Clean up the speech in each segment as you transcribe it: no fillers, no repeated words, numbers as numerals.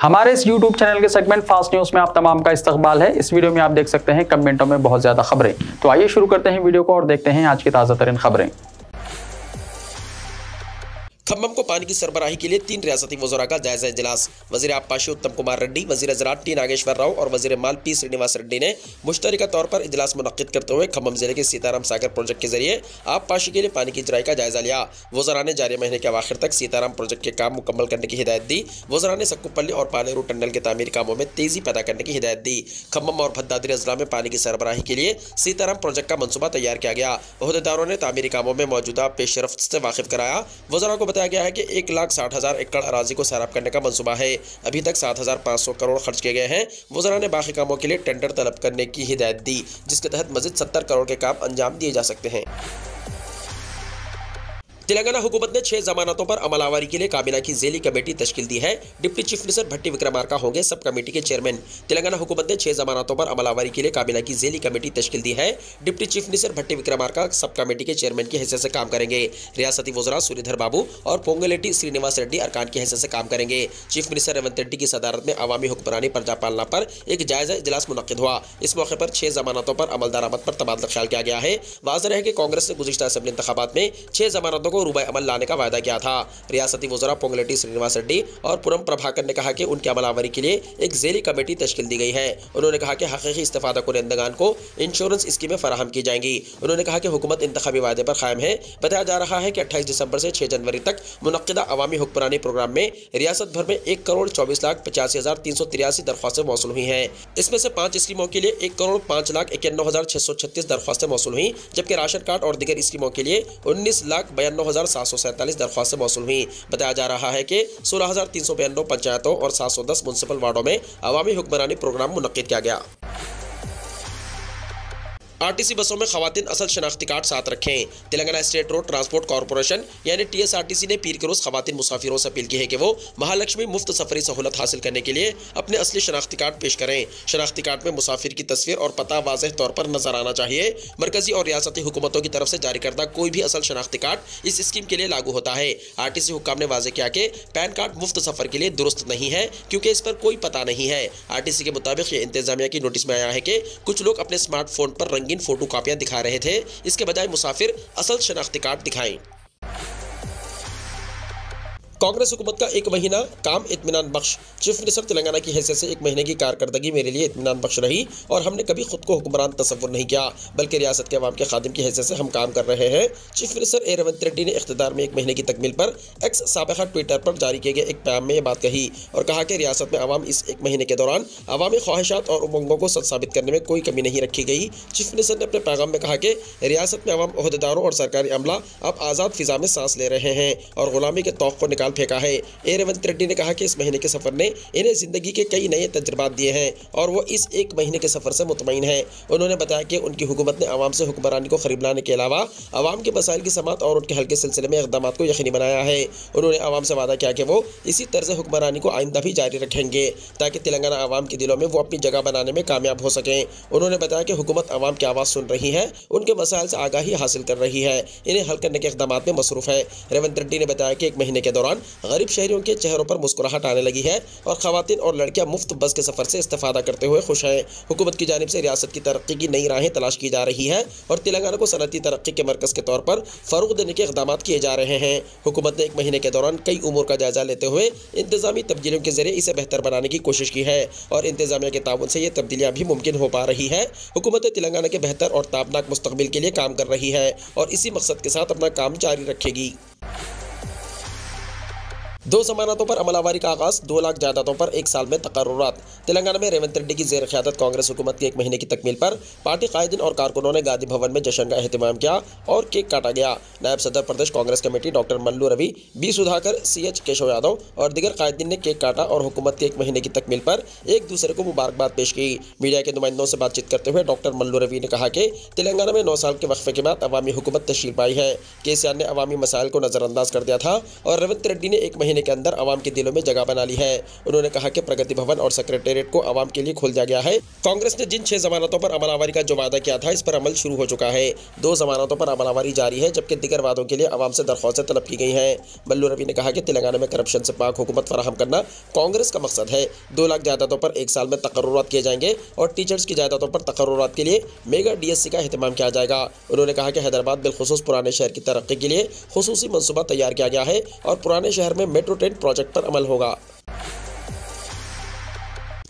हमारे इस YouTube channel के सेगमेंट फास्ट न्यूज में आप तमाम का इस्तकबाल है। इस वीडियो में आप देख सकते हैं कमेंटों में बहुत ज्यादा खबरें। तो आइए शुरू करते हैं वीडियो को और देखते हैं आज की ताजा तरीन खबरें। खम्मम को पानी की सरबराही के लिए 3 रियासती वज़रा का जायजा इजलास। वज़ीर आबपाशी उत्तम कुमार रेड्डी, वज़ीर ज़राअत टी नागेश्वर राव और वज़ीर माल पी श्रीनिवास रेड्डी ने मुश्तरका तौर पर इजलास मुनक्किद करते हुए खम्मम जिले के सीताराम सागर प्रोजेक्ट के जरिए आबपाशी के लिए पानी की इजराई का जायजा लिया। वज़रा ने जारी महीने के आखिर तक सीताराम प्रोजेक्ट के काम मुकम्मल करने की हिदायत दी। वज़रा ने सक्कुपल्ली और पालेरू टनल के तामीरी कामों में तेजी पैदा करने की हिदायत दी। खम्मम और भद्दादरी अजला में पानी की सरबराही के लिए सीताराम प्रोजेक्ट का मनसूबा तैयार किया गया। ओहदेदारों ने तामीरी कामों में मौजूदा पेशरफ्त से वाकिफ कराया। वज़रा को बताया गया है कि 1,60,000 एकड़ अराजी को सैराब करने का मंसूबा है। अभी तक 7,500 करोड़ खर्च किए गए हैं। वज़रा ने बाकी कामों के लिए टेंडर तलब करने की हिदायत दी, जिसके तहत मज़ीद 70 करोड़ के काम अंजाम दिए जा सकते हैं। तेलंगाना हुकूमत ने 6 जमानतों पर अमलावरी के लिए काबीना की ज़ेली कमेटी तश्कील दी है। डिप्टी चीफ मिनिस्टर भट्टी विक्रमार्का होंगे सब कमेटी के चेयरमैन। तेलंगाना हुकूमत ने 6 जमानतों पर अमलावरी के लिए काबीना की ज़ेली कमेटी तश्कील दी है। डिप्टी चीफ मिनिस्टर भट्टी विक्रमार्का सब कमेटी के चेयरमैन की हैसियत से काम करेंगे। रियासती वज़रा सूर्यधर बाबू और पोंगलेटी श्रीनिवास रेड्डी अरकान की हैसियत से काम करेंगे। चीफ मिनिस्टर रेवंत रेड्डी की सदारत में अवामी हुक्मरानी प्रजा पालना पर एक जायजा इजलास मुनक्किद हुआ। इस मौके पर 6 जमानतों पर अमल दरामद पर तबादला ख्याल किया गया है। वाज़ेह है कि कांग्रेस ने गुज़िश्ता असेंबली इंतखाबात में 6 जमानतों को रूबाए अमल लाने का वायदा किया था। रियासती वज़रा पोंगलेटी श्रीनिवास रेड्डी और पुरम प्रभाकर ने कहा कि उनकी अमलावरी के लिए एक ज़ेली कमेटी तश्कील दी गई है। उन्होंने कहा कि हकीकी इस्तिफ़ादा कुनंदगान को इंश्योरेंस स्कीमें फराहम की जाएंगी। उन्होंने कहा कि हुकूमत इंतखाबी वादे पर कायम है। बताया जा रहा है कि 28 दिसंबर से 6 जनवरी तक मुनक्किदा अवामी हुक्मरानी प्रोग्राम में रियासत भर में 1,24,85,383 दरख्वास्तें मौसूल हुई हैं। इसमें से 5 स्कीमों के लिए 1,05,91,636 दरख्वास्तें मौसूल हुई, जबकि राशन कार्ड और दीगर स्कीमों के लिए 19,92,747 दरख्वास्तें मौसूल हुई। बताया जा रहा है कि 16,392 पंचायतों और 710 म्युनिसिपल वार्डों में अवामी हुक्मरानी प्रोग्राम मुनक्किद किया गया। आरटीसी बसों में खवातीन असल शनाख्ती कार्ड साथ रखें। Telangana state road transport corporation यानी TSRTC ने पीर के रोज खवातीन मुसाफिरों से अपील की है कि वो महालक्ष्मी मुफ्त सफरी सहूलत हासिल करने के लिए अपने असली शनाख्ती कार्ड पेश करें। शनाख्ती कार्ड में मुसाफिर की तस्वीर और पता वाज़ेह तौर पर नजर आना चाहिए। मरकजी और रियासती हुकूमतों की तरफ से जारी करदा कोई भी असल शनाख्ती कार्ड इस स्कीम के लिए लागू होता है। आरटीसी हुक्काम ने वाज़ेह किया कि पैन कार्ड मुफ्त सफर के लिए दुरुस्त नहीं है, क्योंकि इस पर कोई पता नहीं है। आरटीसी के मुताबिक ये इंतजामिया की नोटिस में आया है कि कुछ लोग अपने स्मार्टफोन पर रंगीन फोटो कॉपियां दिखा रहे थे। इसके बजाय मुसाफिर असल शनाख्ती कार्ड दिखाएं। कांग्रेस हुकूमत का 1 महीना काम इत्मीनान बख्श। चीफ मिनिस्टर तेलंगाना की हैसियत से 1 महीने की कारकर्दगी मेरे लिए इत्मीनान बख्श रही और हमने कभी खुद को हुक्मरान तस्वुर नहीं किया, बल्कि रियासत के अवाम के खादिम की हैसियत से हम काम कर रहे हैं। चीफ मिनिस्टर रेवंत रेड्डी ने इख्तिदार में 1 महीने की तकमील पर एक्स साबिक़ा ट्विटर पर जारी किए गए एक पैगाम में ये बात कही और कहा कि रियासत में अवाम इस 1 महीने के दौरान अवामी ख्वाहिशात और उमंगों को सच साबित करने में कोई कमी नहीं रखी गई। चीफ मिनिस्टर ने अपने पैगाम में कहा कि रियासत में अवाम ओहदेदारों और सरकारी अमला अब आज़ाद फिजा में सांस ले रहे हैं और गुलामी के तौक़ को निकाल फेंका है। रेवंत रेड्डी ने कहा कि इस महीने के सफर ने इन्हें जिंदगी के कई नए तजुर्बात दिए हैं और वो इस 1 महीने के सफर से मुतमईन है। उन्होंने बताया कि उनकी हुकूमत ने आवाम से हुक्मरानी को खरीब लाने के अलावा आवाम के मसाइल की समाअत और उनके हल के सिलसिले में इक़दामात को यकीनी बनाया है। उन्होंने आवाम से वादा किया कि वो इसी तर्ज हुक्मरानी को आइंदा भी जारी रखेंगे ताकि तेलंगाना आवाम के दिलों में वो अपनी जगह बनाने में कामयाब हो सकें। उन्होंने बताया कि हुकूमत आवाम की आवाज़ सुन रही है, उनके मसाइल से आगाही हासिल कर रही है, इन्हें हल करने के इक़दामात में मसरूफ़ है। रेवंत रेड्डी ने बताया कि 1 महीने के दौरान गरीब शहरियों के चेहरों पर मुस्कुराहट आने लगी है और खवातीन और लड़कियां मुफ्त बस के सफर से इस्तेफादा करते हुए खुश हैं। हुकूमत की जानिब से रियासत की तरक्की की नई राहें तलाश की जा रही है और तेलंगाना को सनअती तरक्की के मरकज़ के तौर पर फ़रोग़ देने के इक़दामात किए जा रहे हैं। हुकूमत ने 1 महीने के दौरान कई उमूर का जायजा लेते हुए इंतज़ामी तब्दीलियों के जरिए इसे बेहतर बनाने की कोशिश की है और इंतज़ामिया के ताउन से ये तब्दीलियाँ भी मुमकिन हो पा रही है। हुकूमत तेलंगाना के बेहतर और ताबनाक मुस्तक़बिल के लिए काम कर रही है और इसी मकसद के साथ अपना काम जारी रखेगी। 2 जमानतों पर अमलावरी का आगाज़, 2 लाख जायदादों पर 1 साल में तकर्रुरात। तेलंगाना में रेवंत रेड्डी की ज़ेर क़यादत कांग्रेस हुकूमत की 1 महीने की तकमील पर पार्टी कायदीन और कारकुनों ने गांधी भवन में जश्न का एहतमाम किया और केक काटा गया। नायब सदर प्रदेश Congress committee doctor Mallu Ravi, B Sudhakar, CH Keshav Yadav और दीगर कायदीन ने केक काटा और हुकूमत की 1 महीने की तकमील पर एक दूसरे को मुबारकबाद पेश की। मीडिया के नुमाइंदों से बातचीत करते हुए डॉक्टर मल्लू रवि ने कहा कि तेलंगाना में 9 साल के वक्फे के बाद अवामी हुकूमत तशरीफ आई है। KCR ने अवामी मसाइल को नज़रअंदाज कर दिया था और रेवंत रेड्डी ने 1 महीने महीने के अंदर आवाम के दिलों में जगह बना ली है। उन्होंने कहा कि प्रगति भवन और सेक्रेटेरिएट को आवाम के लिए खोल दिया गया है। कांग्रेस ने जिन 6 जमानतों पर अमलावरी का जो वादा किया था, इस पर अमल शुरू हो चुका है। 2 जमानतों पर अमलावरी जारी है, जबकि दीगर वादों के लिए आवाम से दरख्वास्तें तलब की गई हैं। बल्लू रवि ने कहा कि तेलंगाना में करप्शन से पाक हुकूमत फराहम करना कांग्रेस का मकसद है। 2 लाख जायदादों पर 1 साल में तकर्रुरात किए जाएंगे और टीचर्स की जायदादों पर तकर्रुरात के लिए मेगा DSC का एहतमाम किया जाएगा। उन्होंने कहा कि हैदराबाद बिलखुसूस पुराने शहर की तरक्की के लिए खुसूसी मंसूबा तैयार किया गया है और पुराने शहर में मेट्रो ट्रेन प्रोजेक्ट पर अमल होगा।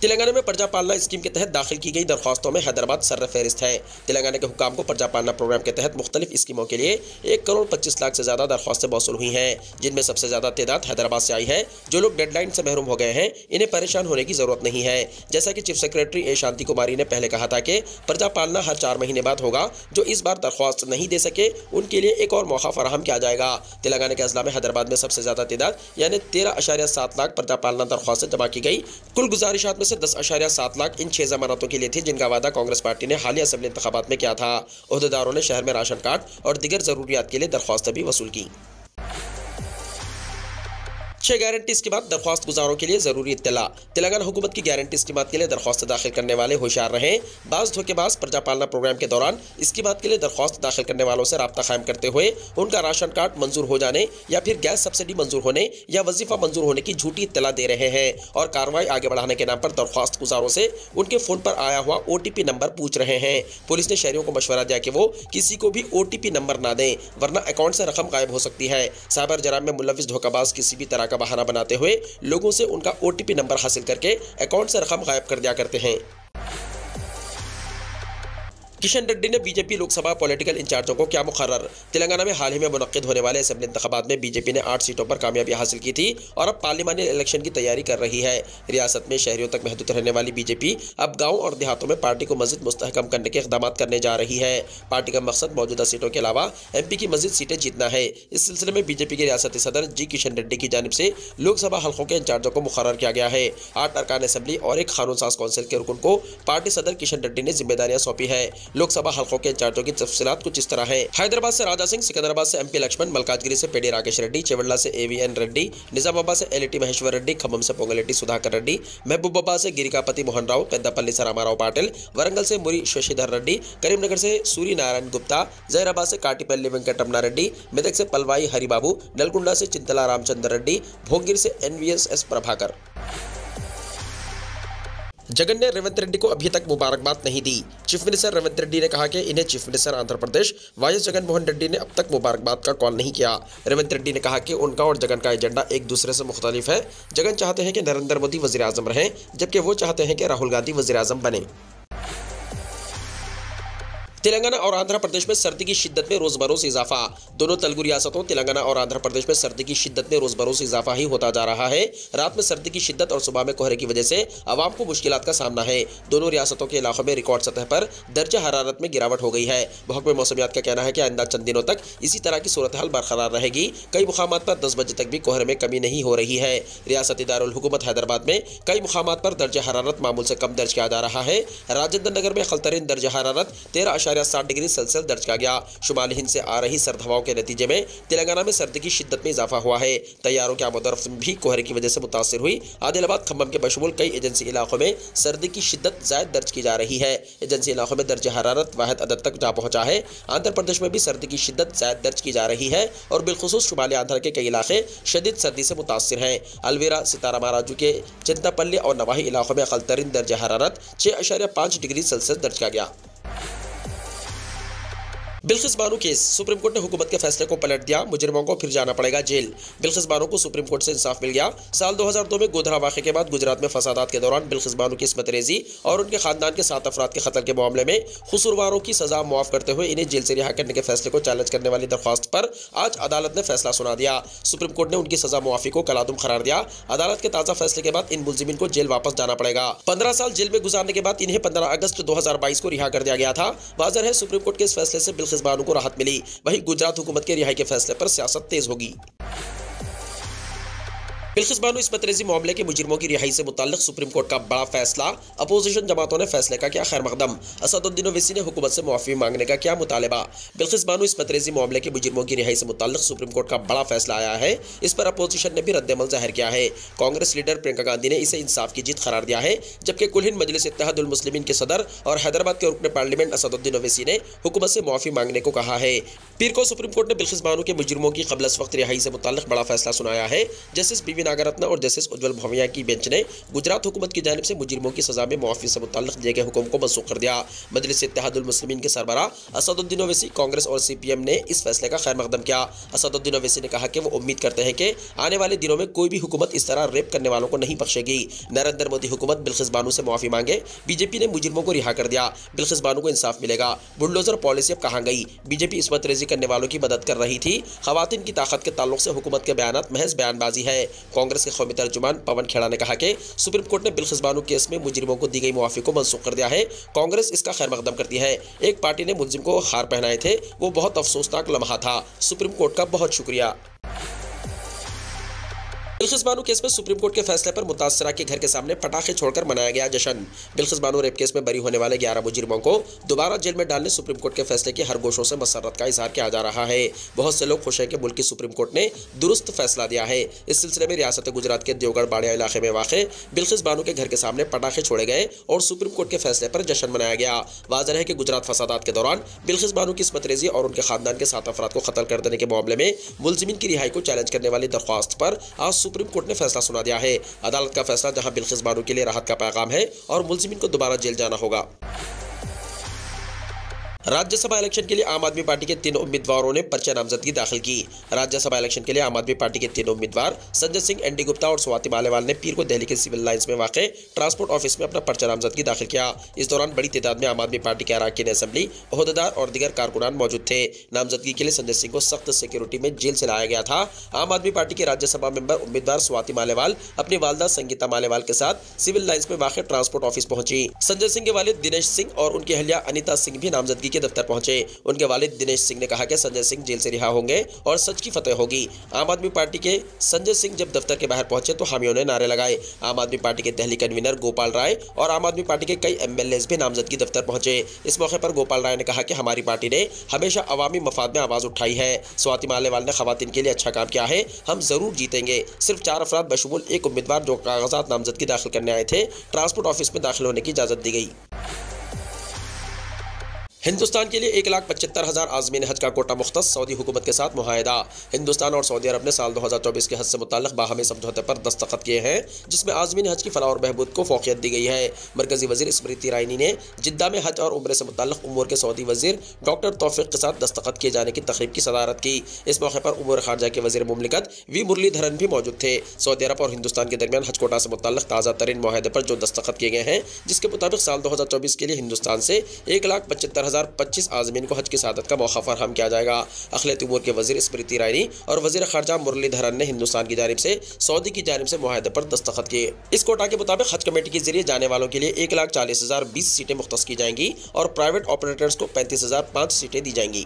तेलंगाना में प्रजा पालना स्कीम के तहत दाखिल की गई दरख्वास्तों में हैदराबाद सर्वफहरिस्त है। तेलंगाना के हुकाम को प्रजा पालना प्रोग्राम के तहत मुख्तलिफ स्कीमों के लिए 1 करोड़ 25 लाख से ज्यादा दरख्वास्तें मौसूल हुई हैं, जिनमें सबसे ज्यादा तादाद हैदराबाद से आई है। जो लोग डेडलाइन से महरूम हो गए हैं, इन्हें परेशान होने की जरूरत नहीं है। जैसा कि चीफ सेक्रेटरी ए शांति कुमारी ने पहले कहा था कि प्रजा पालना हर 4 महीने बाद होगा। जो इस बार दरख्वास्त नहीं दे सके, उनके लिए एक और मौका फराहम किया जाएगा। तेलंगाना के अजला में हैदराबाद में सबसे ज्यादा तादाद यानी 13.7 लाख प्रजा पालना दरख्वास्तें जमा की गई। कुल गुजारिशात में से 10.7 लाख इन 6 जमानतों के लिए थी, जिनका वादा कांग्रेस पार्टी ने हालिया असेंबली इंतखाबात में किया था। ओहदेदारों ने शहर में राशन कार्ड और दीगर जरूरियात के लिए दरख्वास्तें भी वसूल की। 6 गारंटी स्कीमात दरख्वास्त गुजारों के लिए जरूरी इत्तला। तेलंगाना हुकूमत की गारंटी स्कीमात के लिए दरख्वास्त दाखिल करने वाले होशियार रहें। बाज़ धोखेबाज प्रजा पालना प्रोग्राम के दौरान स्कीमात के लिए दरख्वास्त दाखिल करने वालों से राब्ता कायम करते हुए उनका राशन कार्ड मंजूर हो जाने या फिर गैस सब्सिडी मंजूर होने या वजीफा मंजूर होने की झूठी इत्तला दे रहे हैं और कार्रवाई आगे बढ़ाने के नाम पर दरख्वास्त गुजारों से उनके फोन पर आया हुआ OTP नंबर पूछ रहे हैं। पुलिस ने शहरियों को मशवरा दिया कि वो किसी को भी OTP नंबर ना दें, वरना अकाउंट से रकम गायब हो सकती है। साइबर जराम में मुलविस धोखाबाज किसी भी तरह का बहाना बनाते हुए लोगों से उनका OTP नंबर हासिल करके अकाउंट से रकम गायब कर दिया करते हैं। किशन रेड्डी ने बीजेपी लोकसभा पॉलिटिकल इंचार्जों को किया मुकर्रर। तेलंगाना में हाल ही में मुनक्किद होने वाले असेंबली इंतखाबात में बीजेपी ने 8 सीटों पर कामयाबी हासिल की थी और अब पार्लिमानी इलेक्शन की तैयारी कर रही है। रियासत में शहरियों तक महदूद रहने वाली बीजेपी अब गाँव और देहातों में पार्टी को मजीद मुस्तहकम करने के इक़दाम करने जा रही है। पार्टी का मकसद मौजूदा सीटों के अलावा MP की मजीद सीटें जीतना है। इस सिलसिले में बीजेपी के रियासती सदर G किशन रेड्डी की जानिब से लोकसभा हल्कों के इंचार्जों को मुकर्रर किया गया है। 8 अरकान असेंबली और एक कानून साज कौंसिल के रुकन को पार्टी सदर किशन रेड्डी ने जिम्मेदारियां सौंपी है। लोकसभा हल्कों के इंचार्जों की तफसीलात कुछ इस तरह है। हैदराबाद से राजा सिंह, सिकंदराबाद से MP लक्ष्मण, मलकाजगिरी से पेडी राकेश रेड्डी, चेवड़ला से AVN रेड्डी, निजामाबाद से LET महेश्वर रेड्डी, खम्मम से पोंगलेटी सुधाकर रेड्डी, महबूबाबाद से गिरिकापति मोहन राव, पेद्दापल्ली से रामाराव पाटिल, वरंगल से मुरी शशिधर रेड्डी, करीमनगर से सूरी नारायण गुप्ता, जहीराबाद से काटीपल्ली वेंकटरमणा रेड्डी, मेदक से पलवाई हरिबाबू, नलगुंडा से चिंतला रामचंद्र रेड्डी, भोंगिर से NVSS प्रभाकर। जगन ने रेवंत रेड्डी को अभी तक मुबारकबाद नहीं दी। चीफ मिनिस्टर रेवंत रेड्डी ने कहा कि इन्हें chief minister Andhra Pradesh YS Jagan Mohan Reddy ने अब तक मुबारकबाद का कॉल नहीं किया। रेवंत रेड्डी ने कहा कि उनका और जगन का एजेंडा एक दूसरे से मुख्तलिफ है। जगन चाहते हैं कि नरेंद्र मोदी वज़ीर आज़म रहें, जबकि वो चाहते हैं कि राहुल गांधी वज़ीर आज़म बने। तेलंगाना और आंध्र प्रदेश में सर्दी की शिद्दत में रोज बरोज इजाफा। दोनों तेलुगु रियासतों तेलंगाना और आंध्र प्रदेश में सर्दी की शिद्दत में रोज बरोज इजाफा ही होता जा रहा है। रात में सर्दी की शिद्दत और सुबह में कोहरे की वजह से आवाम को मुश्किलात का सामना है। दोनों रियासतों के इलाकों में रिकॉर्ड सतह पर दर्जा हरारत में गिरावट हो गई है। महकमे मौसमियात का कहना है कि आइंदा चंद दिनों तक इसी तरह की सूरत हाल बरकरार रहेगी। कई मुकामात पर 10 बजे तक भी कोहरे में कमी नहीं हो रही है। रियासती दारुल हुकूमत हैदराबाद में कई मुकामात पर दर्जा हरारत मामूल से कम दर्ज किया जा रहा है। राजेंद्र नगर में खलतरीन दर्जा हरारत 13.7 डिग्री सेल्सियस दर्ज किया गया। शुमाली हिंद से आ रही सर्द हवाओं के नतीजे में तेलंगाना में सर्दी की शिद्दत में इजाफा हुआ है। तैयारों की आमदोरफ्त भी कोहरे की वजह से मुतासिर हुई। आदिलाबाद खम्मम के बशमूल कई एजेंसी इलाकों में सर्दी की शिद्दत ज़ायद दर्ज की जा रही है। एजेंसी इलाकों में दर्ज हरारत वाहिद अदद तक जा पहुंचा है। आंध्र प्रदेश में भी सर्दी की शिद्दत ज़ायद दर्ज की जा रही है और बिलखुसूस शुमाली आंध्र के कई इलाके शदीद सर्दी से मुतासिर हैं। अलवेरा, सितारामा राजू के चिंतापल्ली और नवाही इलाकों में अकलतरीन दर्ज हरारत 6.5 डिग्री सेल्सियस दर्ज किया गया। Bilkis Bano case, supreme court ने हुकूमत के फैसले को पलट दिया। मुजरिमों को फिर जाना पड़ेगा जेल। बिल्किस बानो को सुप्रीम कोर्ट से इंसाफ मिल गया। साल 2002 में गोधरा वाक़े के बाद गुजरात में फसादात के दौरान बिल्किस बानो की इस्मत रेजी और उनके खानदान के 7 अफराद के कत्ल के मामले में कसूरवारों की सजा मुआफ करते हुए इन्हें जेल से रिहा करने के फैसले को चैलेंज करने वाली दरख्वास्त पर आज अदालत ने फैसला सुना दिया। सुप्रीम कोर्ट ने उनकी सजा मुआफी को कलादुम करार दिया। अदालत के ताज़ा फैसले के बाद इन मुलजिमीन को जेल वापस जाना पड़ेगा। 15 साल जेल में गुजारने के बाद इन्हें 15 अगस्त 2022 को रिहा कर दिया गया था। वाज़ेह है सुप्रीम कोर्ट के इस फैसले से बिल्किस बानो को राहत मिली। वहीं गुजरात हुकूमत के रिहाई के फैसले पर सियासत तेज होगी। बिल्किस बानो इस्मत रेज़ी मामले के मुजरिमों की रिहाई से मुताल्लिक सुप्रीम कोर्ट का बड़ा फैसला। अपोजिशन जमातों ने फैसले का किया खैर मकदम। असदुद्दीन ओवैसी ने हुकूमत से मुआफ़ी मांगने का किया मुतालबा। बिल्किस बानो इस्मत रेज़ी मामले के मुजरिमों की रिहाई से मुताल्लिक सुप्रीम कोर्ट का बड़ा फैसला आया है। इस पर अपोजिशन ने भी रद्द-ए-अमल जाहिर किया है। कांग्रेस लीडर प्रियंका गांधी ने इसे इंसाफ की जीत करार दिया है, जबकि कुल हिंद मजलिस इत्तेहादुल मुस्लिमीन के सदर और हैदराबाद के रुकन पार्लियामेंट असदुद्दीन ओवैसी ने हुकूमत से मुआफ़ी मांगने को कहा है। पीर को सुप्रीम कोर्ट ने बिल्किस बानो के मुजरिमों की क़ब्ल अज़ वक्त रिहाई से मुताल्लिक बड़ा फैसला सुनाया है। जस्टिस बीवी नागरत्ना और जस्टिस उज्जवल भोविया की बेंच ने गुजरात हुकूमत की जानिब से मुजरिमों की सजा में मुआफ़ी से मुताल्लिक दिए गए हुक्म को मनसूख कर दिया। मजलिस इत्तेहादुल मुस्लिमीन के सरबराह असदुद्दीन ओवैसी, कांग्रेस और CPM ने इस फैसले का खैर मकदम किया। असदुद्दीन ओवैसी ने कहा कि वो उम्मीद करते हैं कि आने वाले दिनों में कोई भी हुकूमत इस तरह रेप करने वालों को नहीं बख्शेगी। नरेंद्र मोदी हुकूमत बिल्किस बानो से मुआफ़ी मांगे। बीजेपी ने मुजरिमों को रिहा कर दिया। बिल्किस बानो को इंसाफ मिलेगा। बुलडोजर पॉलिसी अब कहाँ गई? बीजेपी इस्मत रेज़ी करने वालों की मदद कर रही थी। खवातीन की ताकत के ताल्लुक से हुकूमत के बयानात महज बयानबाजी है। कांग्रेस के कौमी तर्जुमान पवन खेड़ा ने कहा कि सुप्रीम कोर्ट ने बिल्किस बानो केस में मुजरिमों को दी गई मुआफ़ी को मनसूख कर दिया है। कांग्रेस इसका खैर मकदम करती है। एक पार्टी ने मुलजिम को हार पहनाए थे, वो बहुत अफसोसनाक लम्हा था। सुप्रीम कोर्ट का बहुत शुक्रिया। बिल्किस बानो केस में सुप्रीम कोर्ट के फैसले पर मुतासरा के घर के सामने पटाखे छोड़कर मनाया गया जश्न। बिल्किस बानो रेप केस में बरी होने वाले 11 मुजरिमों को दोबारा जेल में डालने सुप्रीम कोर्ट के फैसले की हर गोशों से मसरत का इजहार किया जा रहा है। बहुत से लोग खुश हैं कि मुल्क की सुप्रीम कोर्ट ने दुरुस्त फैसला दिया है। इस सिलसिले में रियासत गुजरात के देवगढ़ बाड़िया इलाके में वाक़ बिल्किस बानो के घर के सामने पटाखे छोड़े गए और सुप्रीम कोर्ट के फैसले पर जश्न मनाया गया। वाज़ेह है कि गुजरात फसादात के दौरान बिल्किस बानो की इस्मत रेज़ी और उनके खानदान के 7 अफराद को कत्ल कर देने के मामले में मुलजिमीन की रिहाई को चैलेंज करने वाली दरख्वास्त पर आज सुप्रीम कोर्ट ने फैसला सुना दिया है। अदालत का फैसला जहां बिल्किस बानो के लिए राहत का पैगाम है और मुलजिमीन को दोबारा जेल जाना होगा। राज्यसभा इलेक्शन के लिए आम आदमी पार्टी के 3 उम्मीदवारों ने पर्चा नामजदगी दाखिल की। राज्यसभा इलेक्शन के लिए आम आदमी पार्टी के 3 उम्मीदवार संजय सिंह, ND गुप्ता और स्वाति मालेवाल ने पीर को दिल्ली के सिविल लाइंस में वाक़ ट्रांसपोर्ट ऑफिस में अपना पर्चा नामजदगी दाखिल किया। इस दौरान बड़ी तादाद में आम आदमी पार्टी के अरकान असेंबली, ओहदेदार और दीगर कारकुनान मौजूद थे। नामजदगी के लिए संजय सिंह को सख्त सिक्योरिटी में जेल से लाया गया था। आम आदमी पार्टी के राज्यसभा मेंबर उम्मीदवार स्वाति मालेवाल अपनी वालदा संगीता मालेवाल के साथ सिविल लाइंस में वाक़ ट्रांसपोर्ट ऑफिस पहुंची। संजय सिंह के वालिद दिनेश सिंह और उनकी अहलिया अनिता सिंह भी नामजदगी के दफ्तर पहुंचे। उनके वालिद दिनेश सिंह ने कहा कि संजय सिंह जेल से रिहा होंगे और सच की फतेह होगी। आम आदमी पार्टी के संजय सिंह जब दफ्तर के बाहर पहुंचे तो हामियों ने नारे लगाए। आम आदमी पार्टी के दिल्ली कन्वीनर गोपाल राय और आम आदमी पार्टी के कई MLAs भी नामजदगी दफ्तर पहुंचे। इस मौके पर गोपाल राय ने कहा कि हमारी पार्टी ने हमेशा अवामी मफाद में आवाज़ उठाई है। स्वाति मालेवाल ने खवातीन के लिए अच्छा काम किया है, हम जरूर जीतेंगे। सिर्फ 4 अफराद बशमूल एक उम्मीदवार जो कागजात नामजदगी दाखिल करने आए थे, ट्रांसपोर्ट ऑफिस में दाखिल होने की इजाज़त दी गई। हिंदुस्तान के लिए 1,75,000 आज़मीन हज का कोटा मुख्तस, सऊदी हुकूमत के साथ मुआहदा। हिंदुस्तान और सऊदी अरब ने साल 2024 के हज से मुताल्लिक़ बाहमी समझौते पर दस्तखत किए हैं, जिसमें आज़मीन हज की फलाह और बहबूद को फ़ौक़ियत दी गई है। मरकज़ी वज़ीर स्मृति ईरानी ने जिद्दा में हज और उम्रे से मुताल्लिक़ उमूर के सऊदी वज़ीर डॉक्टर तौफ़ीक़ के साथ दस्तखत किए जाने की तक़रीब की सदारत की। इस मौके पर उमूर ख़ारजा के वज़ीर मुमलिकत V मुरलीधरन भी मौजूद थे। सऊदी अरब और हिंदुस्तान के दरमियान हज कोटा से मुताल्लिक़ ताज़ा तरीन मुआहदे पर जो दस्तखत किए गए हैं, जिसके मुताबिक साल 2024 के लिए हिंदुस्तान से 1,75,025 आज़मीन को हज की सआदत का मौका फराहम किया जाएगा। अखिलती उमूर के वज़ीर स्मृति ईरानी और वज़ीर ख़ारजा मुरलीधरन ने हिंदुस्तान की जानिब से सऊदी की जानिब से मुआहदे पर दस्तखत किए। इस कोटा के मुताबिक हज कमेटी के जरिए जाने वालों के लिए 1,40,020 सीटें मुख्तस की जाएंगी और प्राइवेट ऑपरेटर्स को 35,005 सीटें दी जाएंगी।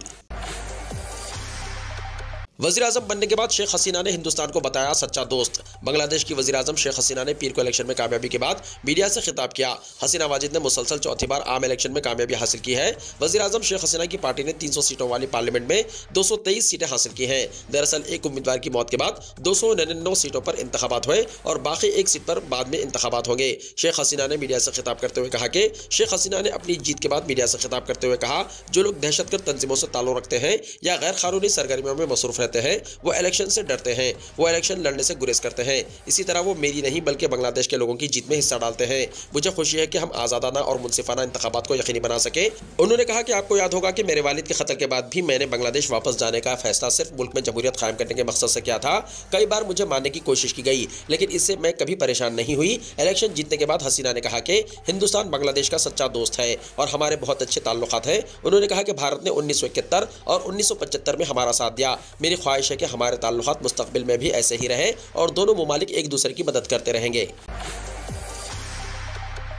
वज़ीर-ए-आज़म बनने के बाद शेख हसीना ने हिंदुस्तान को बताया सच्चा दोस्त। बांग्लादेश की वज़ीर-ए-आज़म शेख हसीना ने पीर को इलेक्शन में कामयाबी के बाद मीडिया से खिताब किया। हसीना वाजिद ने मुसलसल चौथी बार आम इलेक्शन में कामयाबी हासिल की है। वज़ीर-ए-आज़म शेख हसीना की पार्टी ने 300 सीटों वाली पार्लियामेंट में 223 सीटें हासिल की हैं। दरअसल एक उम्मीदवार की मौत के बाद 299 सीटों पर इंतखाबात हुए और बाकी एक सीट पर बाद में इंतखाबात होंगे। शेख हसीना ने मीडिया से खिताब करते हुए कहा कि शेख हसीना ने अपनी जीत के बाद मीडिया से खिताब करते हुए कहा, जो लोग दहशतगर्द तंजीमों से ताल्लुक़ रखते हैं या गैर कानूनी सरगर्मियों में मसरूफ़ रहते हैं, वो इलेक्शन से डरते हैं, वो इलेक्शन लड़ने से गुरेज करते हैं। इसी तरह वो मेरी नहीं बल्कि बांग्लादेश के लोगों की जीत में हिस्सा डालते हैं। मुझे खुशी है कि हम आज़ादाना और मुनसिफाना इंतखाबात को यकीनी बना सके। उन्होंने कहा कि आपको याद होगा कि मेरे वालिद के कत्ल के बाद भी मैंने बांग्लादेश वापस जाने का फैसला सिर्फ मुल्क में जमहूरियत कायम करने के मकसद से किया था। कई बार मुझे मारने की कोशिश की गई, लेकिन इससे मैं कभी परेशान नहीं हुई। इलेक्शन जीतने के बाद हसीना ने कहा कि हिंदुस्तान बांग्लादेश का सच्चा दोस्त है और हमारे बहुत अच्छे ताल्लुकात हैं। उन्होंने कहा कि भारत ने 1971 और 1975 में हमारा साथ दिया। मेरी ख्वाहिश है कि हमारे ताल्लुकात मुस्तकबिल में भी ऐसे ही रहे और दोनों मुमालिक एक दूसरे की मदद करते रहेंगे।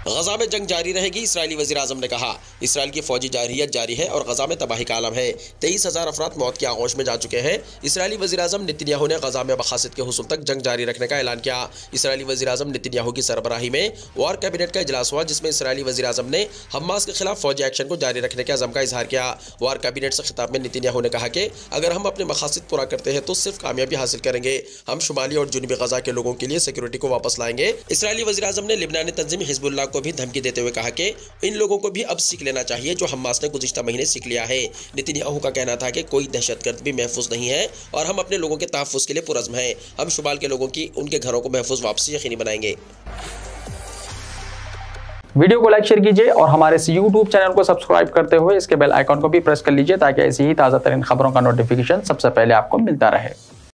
गजा में जंग जारी रहेगी, इसराइली वज़ीर आज़म ने कहा। इसराइल की फौजी जारहियत जारी है और गजा में तबाही का आलम है। 23,000 अफराद मौत की आगोश में जा चुके हैं। इसराइली वज़ीर आज़म नेतन्याहू ने गजा में मकासद के हुसूल तक जंग जारी रखने का ऐलान किया। इसराइली वज़ीर आज़म नेतन्याहू की सरबराही में वॉर कैबिनेट का इजलास हुआ, जिसमें इसराइली वज़ीर आज़म ने हमास के खिलाफ फौजी एक्शन को जारी रखने के अज़म का इजहार किया। वॉर कैबिनेट से खिताब में नेतन्याहू ने कहा कि अगर हम अपने मकासद पूरा करते हैं तो सिर्फ कामयाबी हासिल करेंगे। हम शुमाली और जुनूबी गजा के लोगों के लिए सिक्योरिटी को वापस लाएंगे। इसराइली वज़ीर आज़म ने लिबनानी तंजीम हिजबुल्लाह को भी धमकी देते हुए कहा कि इन लोगों को भी अब सीख लेना चाहिए जो हमास ने गुज़िश्ता महीने सीख लिया है। नेतन्याहू का कहना था कि कोई दहशतगर्द भी महफूज नहीं है और हम अपने लोगों के तहफ़्फ़ुज़ के लिए पुरज़्म हैं। हम शुमाल के लोगों की उनके घरों को महफूज वापसी यकीनी बनाएंगे। वीडियो को लाइक शेयर कीजिए और हमारे इस YouTube चैनल को सब्सक्राइब करते हुए इसके बेल आइकॉन को भी प्रेस कर लीजिए ताकि ऐसी ही ताज़ा तरीन खबरों का नोटिफिकेशन सबसे पहले आपको मिलता रहे।